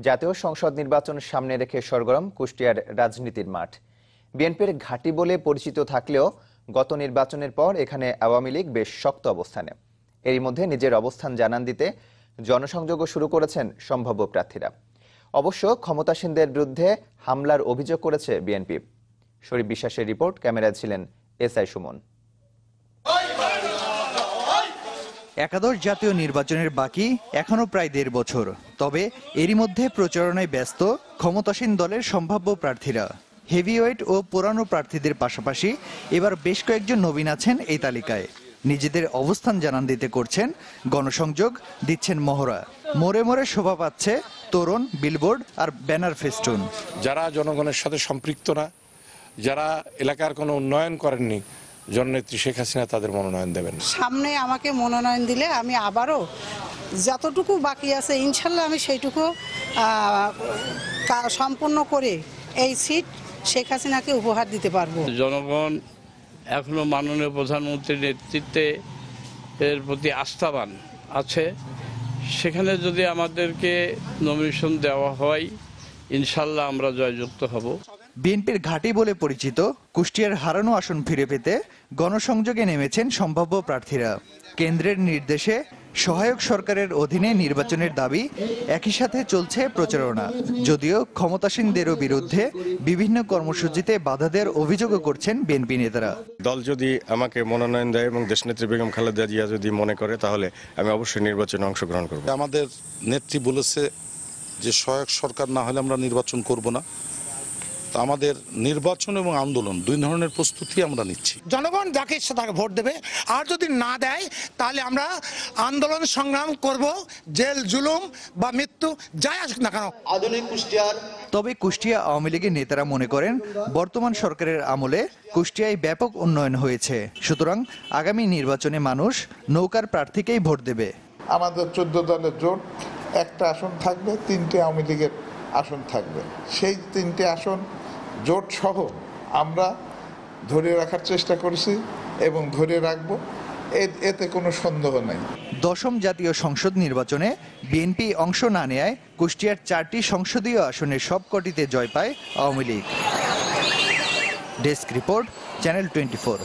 জাতীয় সংসদ নির্বাচন সামনে রেখে সরগরম কুষ্টিয়ার রাজনীতির মাঠ। বিএনপির ঘাঁটি বলে পরিচিত থাকলেও গত নির্বাচনের পর এখানে আওয়ামী লীগ বেশ শক্ত অবস্থানে। এরই মধ্যে নিজের অবস্থান জানান দিতে জনসংযোগও শুরু করেছেন সম্ভাব্য প্রার্থীরা। অবশ্য ক্ষমতাসীনদের বিরুদ্ধে হামলার অভিযোগ করেছে বিএনপি। শরীফ বিশ্বাসের রিপোর্ট, ক্যামেরায় ছিলেন এসআই সুমন। একাদশ জাতীয় নির্বাচনের বাকি এখনো প্রায় ১.৫ বছর। তবে এরই মধ্যে প্রচারণায় ব্যস্ত ক্ষমতাসীন দলের সম্ভাব্য প্রার্থীরা। হেভিওয়েট ও পুরানো প্রার্থীদের পাশাপাশি এবার বেশ কয়েকজন নবীন আছেন এই তালিকায়। নিজেদের অবস্থান জানান দিতে করছেন গণসংযোগ, দিচ্ছেন মহড়া। মোড়ে মোড়ে শোভা পাচ্ছে তোরণ, বিলবোর্ড আর ব্যানার ফেস্টুন। যারা জনগণের সাথে সম্পৃক্ত না, যারা এলাকার কোনো উন্নয়ন করেননি, জননেত্রী শেখ হাসিনা তাদের মনোনয়ন দেবেন। সামনে আমাকে মনোনয়ন দিলে আমি আবারও যতটুকু বাকি আছে ইনশাল্লাহ আমি সেইটুকু সম্পূর্ণ করে এই সিট শেখ হাসিনাকে উপহার দিতে পারবো। জনগণ এখনো মাননীয় প্রধানমন্ত্রীর নেতৃত্বে এর প্রতি আস্থাবান আছে। সেখানে যদি আমাদেরকে নমিনেশন দেওয়া হয়, ইনশাল্লাহ আমরা জয়যুক্ত হব। বিএনপির ঘাঁটি বলে পরিচিত কুষ্টিয়ার হারানো আসন ফিরে পেতে গণসংযোগে নেমেছেন সম্ভাব্য প্রার্থীরা। কেন্দ্রের নির্দেশে সহায়ক সরকারের অধীনে নির্বাচনের দাবি, একই সাথে চলছে প্রচারণা। যদিও ক্ষমতাসীনদেরও বিরুদ্ধে বিভিন্ন কর্মসূচিতে বাধা দেওয়ার অভিযোগও করছেন বিএনপি নেতারা। দল যদি আমাকে মনোনয়ন দেয় এবং দেশনেত্রী বেগম খালেদা জিয়া যদি মনে করে, তাহলে আমি অবশ্যই নির্বাচনে অংশগ্রহণ করব। আমাদের নেত্রী বলেছে যে সহায়ক সরকার না হলে আমরা নির্বাচন করব না। আমাদের নির্বাচন এবং আন্দোলন দুই ধরনের প্রস্তুতি আমরা নিচ্ছি। জনগণ যাকে ইচ্ছা তাকে ভোট দেবে, আর যদি না দেয় তাহলে আমরা আন্দোলন সংগ্রাম করব, জেল জুলুম বা মৃত্যু যাই আসুক না কেন। আধুনিক কুষ্টিয়ার তবে কুষ্টিয়া আওয়ামী লীগের নেতারা মনে করেন বর্তমান সরকারের আমলে কুষ্টিয়ায় ব্যাপক উন্নয়ন হয়েছে। সুতরাং আগামী নির্বাচনে মানুষ নৌকার প্রার্থীকেই ভোট দেবে। আমাদের 14 দলের জোট, একটা আসন থাকবে, 3টে আওয়ামী লীগের আসন থাকবে। সেই 3টে আসন জোট সহ আমরা ধরে রাখার চেষ্টা করেছি এবং ধরে রাখবো, এতে কোনো সন্দেহ নেই। ১০ম জাতীয় সংসদ নির্বাচনে বিএনপি অংশ না নেয় কুষ্টিয়ার 4টি সংসদীয় আসনের সবকটিতে জয় পায় Awami League. Desk report, channel 24।